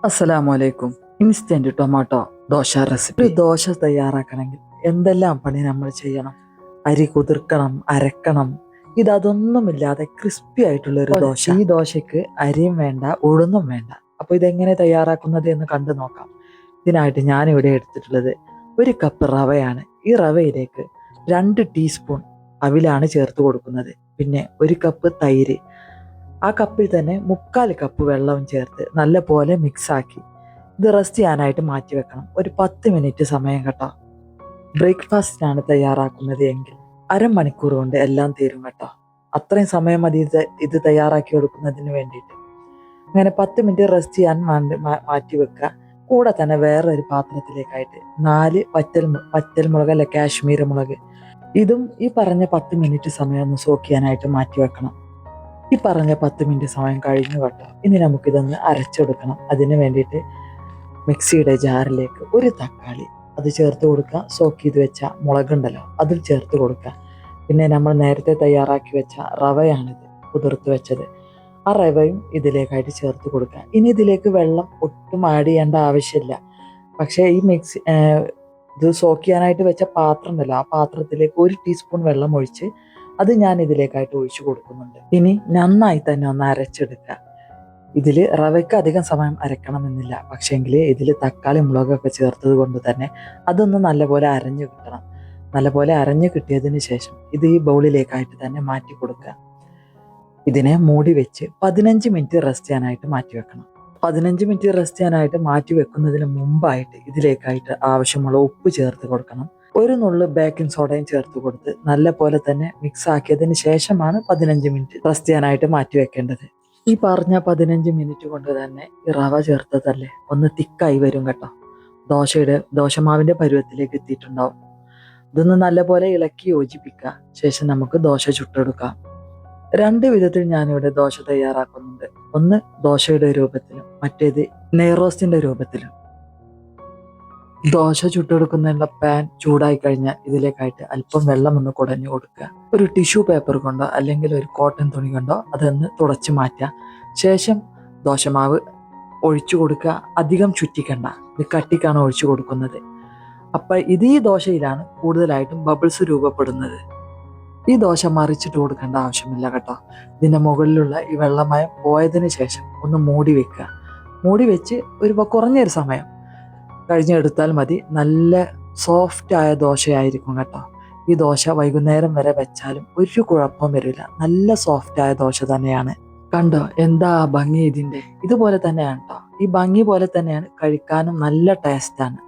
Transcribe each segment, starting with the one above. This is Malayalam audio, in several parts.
അസ്സലാമലൈക്കും. Instant tomato dosa recipe. ഒരു ദോശ തയ്യാറാക്കണമെങ്കിൽ എന്തെല്ലാം പണി നമ്മൾ ചെയ്യണം? അരി കുതിർക്കണം, അരക്കണം. ഇതൊന്നുമില്ലാതെ ക്രിസ്പി ആയിട്ടുള്ള ഒരു ദോശ. ഈ ദോശയ്ക്ക് അരിയും വേണ്ട, ഉഴുന്നും വേണ്ട. അപ്പോൾ ഇതെങ്ങനെ തയ്യാറാക്കുന്നത് എന്ന് കണ്ടു നോക്കാം. ഇതിനായിട്ട് ഞാനിവിടെ എടുത്തിട്ടുള്ളത് 1 കപ്പ് റവയാണ്. ഈ റവയിലേക്ക് 2 ടീസ്പൂൺ അവിലാണ് ചേർത്ത് കൊടുക്കുന്നത്. പിന്നെ 1 കപ്പ് തൈര്, ആ കപ്പിൽ തന്നെ 3/4 കപ്പ് വെള്ളവും ചേർത്ത് നല്ലപോലെ മിക്സാക്കി ഇത് റെസ്റ്റ് ചെയ്യാനായിട്ട് മാറ്റി വെക്കണം. ഒരു 10 മിനിറ്റ് സമയം കേട്ടോ. ബ്രേക്ക്ഫാസ്റ്റിനാണ് തയ്യാറാക്കുന്നത് എങ്കിൽ അരമണിക്കൂർ കൊണ്ട് എല്ലാം തീരും കേട്ടോ. അത്രയും സമയം മതി ഇത് തയ്യാറാക്കി എടുക്കുന്നതിന് വേണ്ടിയിട്ട്. അങ്ങനെ 10 മിനിറ്റ് റെസ്റ്റ് ചെയ്യാൻ മാറ്റി വെക്കുക. കൂടെ തന്നെ വേറൊരു പാത്രത്തിലേക്കായിട്ട് 4 പറ്റൽ മുളക് അല്ല കാശ്മീരി മുളക്, ഇതും ഈ പറഞ്ഞ 10 മിനിറ്റ് സമയം ഒന്ന് സോക്ക് ചെയ്യാനായിട്ട് മാറ്റി വെക്കണം. ഈ പറഞ്ഞ 10 മിനിറ്റ് സമയം കഴിഞ്ഞു കേട്ടോ. ഇനി നമുക്കിതൊന്ന് അരച്ചെടുക്കണം. അതിന് വേണ്ടിയിട്ട് മിക്സിയുടെ ജാറിലേക്ക് 1 തക്കാളി അത് ചേർത്ത് കൊടുക്കുക. സോക്ക് ചെയ്ത് വെച്ച മുളകുണ്ടല്ലോ അതിൽ ചേർത്ത് കൊടുക്കുക. പിന്നെ നമ്മൾ നേരത്തെ തയ്യാറാക്കി വെച്ച റവയാണിത്, കുതിർത്ത് വെച്ചത്. ആ റവയും ഇതിലേക്കായിട്ട് ചേർത്ത് കൊടുക്കുക. ഇനി ഇതിലേക്ക് വെള്ളം ഒട്ടും ആഡ് ചെയ്യേണ്ട ആവശ്യമില്ല. പക്ഷേ ഈ ഇത് സോക്ക് ചെയ്യാനായിട്ട് വെച്ച പാത്രം ഉണ്ടല്ലോ, ആ പാത്രത്തിലേക്ക് 1 ടീസ്പൂൺ വെള്ളം ഒഴിച്ച് അത് ഞാൻ ഇതിലേക്കായിട്ട് ഒഴിച്ചു കൊടുക്കുന്നുണ്ട്. ഇനി നന്നായി തന്നെ ഒന്ന് അരച്ചെടുക്കുക. ഇതിൽ റവയ്ക്ക് അധികം സമയം അരക്കണമെന്നില്ല, പക്ഷേങ്കിൽ ഇതിൽ തക്കാളി മുളകൊക്കെ ചേർത്തത് കൊണ്ട് തന്നെ അതൊന്ന് നല്ലപോലെ അരഞ്ഞു കിട്ടണം. നല്ലപോലെ അരഞ്ഞു കിട്ടിയതിന് ശേഷം ഇത് ഈ ബൗളിലേക്കായിട്ട് തന്നെ മാറ്റി കൊടുക്കുക. ഇതിനെ മൂടി വെച്ച് 15 മിനിറ്റ് റെസ്റ്റ് ചെയ്യാനായിട്ട് മാറ്റി വെക്കണം. 15 മിനിറ്റ് റെസ്റ്റ് ചെയ്യാനായിട്ട് മാറ്റി വെക്കുന്നതിന് മുമ്പായിട്ട് ഇതിലേക്കായിട്ട് ആവശ്യമുള്ള ഉപ്പ് ചേർത്ത് കൊടുക്കണം. 1 നുള്ളു ബേക്കിംഗ് സോഡയും ചേർത്ത് കൊടുത്ത് നല്ലപോലെ തന്നെ മിക്സ് ആക്കിയതിന് ശേഷമാണ് 15 മിനിറ്റ് റെസ്റ്റ് ചെയ്യാനായിട്ട് മാറ്റി വെക്കേണ്ടത്. ഈ പറഞ്ഞ 15 മിനിറ്റ് കൊണ്ട് തന്നെ ഈ റവ ചേർത്തതല്ലേ ഒന്ന് തിക്കായി വരും കേട്ടോ. ദോശമാവിന്റെ പരുവത്തിലേക്ക് എത്തിയിട്ടുണ്ടാവും. ഇതൊന്ന് നല്ലപോലെ ഇളക്കി യോജിപ്പിക്കുക. ശേഷം നമുക്ക് ദോശ ചുട്ടെടുക്കാം. 2 വിധത്തിൽ ഞാനിവിടെ ദോശ തയ്യാറാക്കുന്നുണ്ട്. ഒന്ന് ദോശയുടെ രൂപത്തിലും മറ്റേത് നെയ്റോസ്റ്റിന്റെ രൂപത്തിലും. ദോശ ചുട്ടെടുക്കുന്നതിനുള്ള പാൻ ചൂടായി കഴിഞ്ഞാൽ ഇതിലേക്കായിട്ട് അല്പം വെള്ളം ഒന്ന് കുടഞ്ഞു കൊടുക്കുക. ഒരു ടിഷ്യൂ പേപ്പർ കൊണ്ടോ അല്ലെങ്കിൽ ഒരു കോട്ടൺ തുണി കൊണ്ടോ അതൊന്ന് തുടച്ച് മാറ്റുക. ശേഷം ദോശമാവ് ഒഴിച്ചു കൊടുക്കുക. അധികം ചുറ്റിക്കണ്ട, ഇത് കട്ടിക്കാണ് ഒഴിച്ചു കൊടുക്കുന്നത്. അപ്പം ഈ ദോശയിലാണ് കൂടുതലായിട്ടും ബബിൾസ് രൂപപ്പെടുന്നത്. ഈ ദോശ മറിച്ചിട്ട് കൊടുക്കേണ്ട ആവശ്യമില്ല കേട്ടോ. ഇതിൻ്റെ മുകളിലുള്ള ഈ വെള്ളമയം പോയതിന് ശേഷം ഒന്ന് മൂടി വെക്കുക. മൂടി വെച്ച് കുറഞ്ഞൊരു സമയം കഴിഞ്ഞെടുത്താൽ മതി. നല്ല സോഫ്റ്റ് ആയ ദോശയായിരിക്കും കേട്ടോ. ഈ ദോശ വൈകുന്നേരം വരെ വെച്ചാലും ഒരു കുഴപ്പവും വരില്ല. നല്ല സോഫ്റ്റ് ആയ ദോശ തന്നെയാണ്. കണ്ടോ എന്താ ഭംഗി ഇതിൻ്റെ. ഇതുപോലെ തന്നെയാണ് കേട്ടോ. ഈ ഭംഗി പോലെ തന്നെയാണ് കഴിക്കാനും നല്ല ടേസ്റ്റാണ്.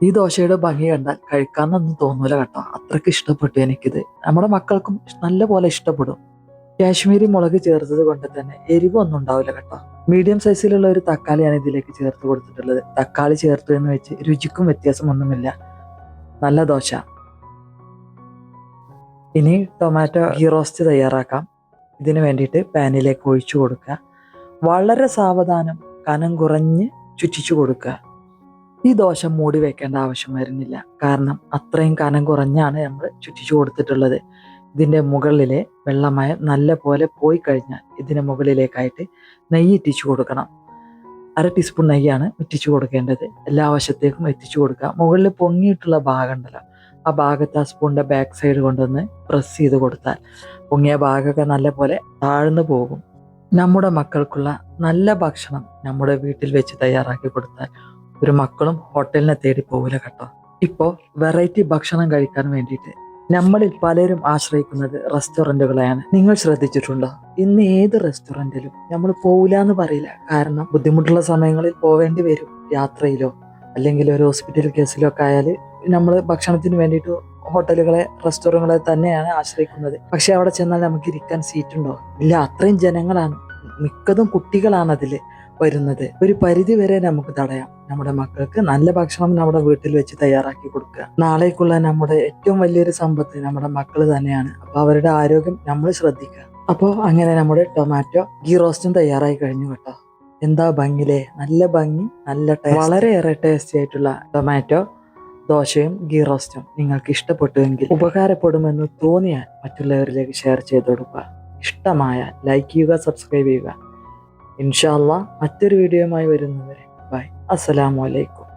ഈ ദോശയുടെ ഭംഗി കണ്ടാൽ കഴിക്കാനൊന്നും തോന്നൂല കേട്ടോ. അത്രയ്ക്ക് ഇഷ്ടപ്പെട്ടു എനിക്കിത്. നമ്മുടെ മക്കൾക്കും നല്ല പോലെ ഇഷ്ടപ്പെടും. കാശ്മീരി മുളക് ചേർത്തത് കൊണ്ട് തന്നെ എരിവൊന്നും ഉണ്ടാവില്ല കേട്ടോ. മീഡിയം സൈസിലുള്ള ഒരു തക്കാളിയാണ് ഇതിലേക്ക് ചേർത്ത് കൊടുത്തിട്ടുള്ളത്. തക്കാളി ചേർത്തു എന്ന് വെച്ച് രുചിക്കും വ്യത്യാസമൊന്നുമില്ല. നല്ല ദോശ. ഇനി ടൊമാറ്റോ ഗീ റോസ്റ്റ് തയ്യാറാക്കാം. ഇതിന് വേണ്ടിയിട്ട് പാനിലേക്ക് ഒഴിച്ചു കൊടുക്കുക. വളരെ സാവധാനം കനം കുറഞ്ഞ് ചുറ്റിച്ചു കൊടുക്കുക. ഈ ദോശ മൂടി വെക്കേണ്ട ആവശ്യം വരുന്നില്ല, കാരണം അത്രയും കനം കുറഞ്ഞാണ് നമ്മൾ ചുറ്റിച്ചു കൊടുത്തിട്ടുള്ളത്. ഇതിൻ്റെ മുകളിലെ വെള്ളമയം നല്ല പോലെ പോയി കഴിഞ്ഞാൽ ഇതിന് മുകളിലേക്കായിട്ട് നെയ്യ് ഇറ്റിച്ചു കൊടുക്കണം. 1/2 ടീസ്പൂൺ നെയ്യാണ് ഇറ്റിച്ചു കൊടുക്കേണ്ടത്. എല്ലാ വശത്തേക്കും എത്തിച്ചു കൊടുക്കുക. മുകളിൽ പൊങ്ങിയിട്ടുള്ള ഭാഗം ഉണ്ടല്ലോ, ആ ഭാഗത്ത് ആ സ്പൂണിൻ്റെ ബാക്ക് സൈഡ് കൊണ്ടൊന്ന് പ്രസ് ചെയ്ത് കൊടുത്താൽ പൊങ്ങിയ ഭാഗമൊക്കെ നല്ല പോലെ താഴ്ന്നു പോകും. നമ്മുടെ മക്കൾക്കുള്ള നല്ല ഭക്ഷണം നമ്മുടെ വീട്ടിൽ വെച്ച് തയ്യാറാക്കി കൊടുത്താൽ ഒരു മക്കളും ഹോട്ടലിനെ തേടി പോകില്ല കേട്ടോ. ഇപ്പോൾ വെറൈറ്റി ഭക്ഷണം കഴിക്കാൻ വേണ്ടിയിട്ട് നമ്മളിൽ പലരും ആശ്രയിക്കുന്നത് റെസ്റ്റോറൻറ്റുകളെയാണ്. നിങ്ങൾ ശ്രദ്ധിച്ചിട്ടുണ്ടോ? ഇന്ന് ഏത് റെസ്റ്റോറൻറ്റിലും നമ്മൾ പോകില്ല എന്ന് പറയില്ല. കാരണം ബുദ്ധിമുട്ടുള്ള സമയങ്ങളിൽ പോവേണ്ടി വരും. യാത്രയിലോ അല്ലെങ്കിൽ ഒരു ഹോസ്പിറ്റൽ കേസിലോ ഒക്കെ ആയാൽ നമ്മൾ ഭക്ഷണത്തിന് വേണ്ടിയിട്ട് ഹോട്ടലുകളെ റെസ്റ്റോറൻറ്റുകളെ തന്നെയാണ് ആശ്രയിക്കുന്നത്. പക്ഷെ അവിടെ ചെന്നാൽ നമുക്ക് ഇരിക്കാൻ സീറ്റുണ്ടോ? ഇല്ല. അത്രയും ജനങ്ങളാണ്, മിക്കതും കുട്ടികളാണ് അതിൽ വരുന്നത്. ഒരു പരിധി വരെ നമുക്ക് തടയാം. നമ്മുടെ മക്കൾക്ക് നല്ല ഭക്ഷണം നമ്മുടെ വീട്ടിൽ വെച്ച് തയ്യാറാക്കി കൊടുക്കുക. നാളേക്കുള്ള നമ്മുടെ ഏറ്റവും വലിയൊരു സമ്പത്ത് നമ്മുടെ മക്കൾ തന്നെയാണ്. അപ്പോൾ അവരുടെ ആരോഗ്യം നമ്മൾ ശ്രദ്ധിക്കുക. അപ്പോൾ അങ്ങനെ നമ്മുടെ ടൊമാറ്റോ ഗീ റോസ്റ്റും തയ്യാറായി കഴിഞ്ഞു കേട്ടോ. എന്താ ഭംഗിയില്ലേ? നല്ല ഭംഗി, നല്ല വളരെയേറെ ടേസ്റ്റി ആയിട്ടുള്ള ടൊമാറ്റോ ദോശയും ഗീ റോസ്റ്റും നിങ്ങൾക്ക് ഇഷ്ടപ്പെട്ടുവെങ്കിൽ, ഉപകാരപ്പെടുമെന്ന് തോന്നിയാൽ മറ്റുള്ളവരിലേക്ക് ഷെയർ ചെയ്ത് കൊടുക്കുക. ഇഷ്ടമായ ലൈക്ക് ചെയ്യുക, സബ്സ്ക്രൈബ് ചെയ്യുക. ഇൻഷാ അല്ലാഹ് മറ്റൊരു വീഡിയോയുമായി വരുന്നവരെ ബൈ. അസ്സലാമു അലൈക്കും.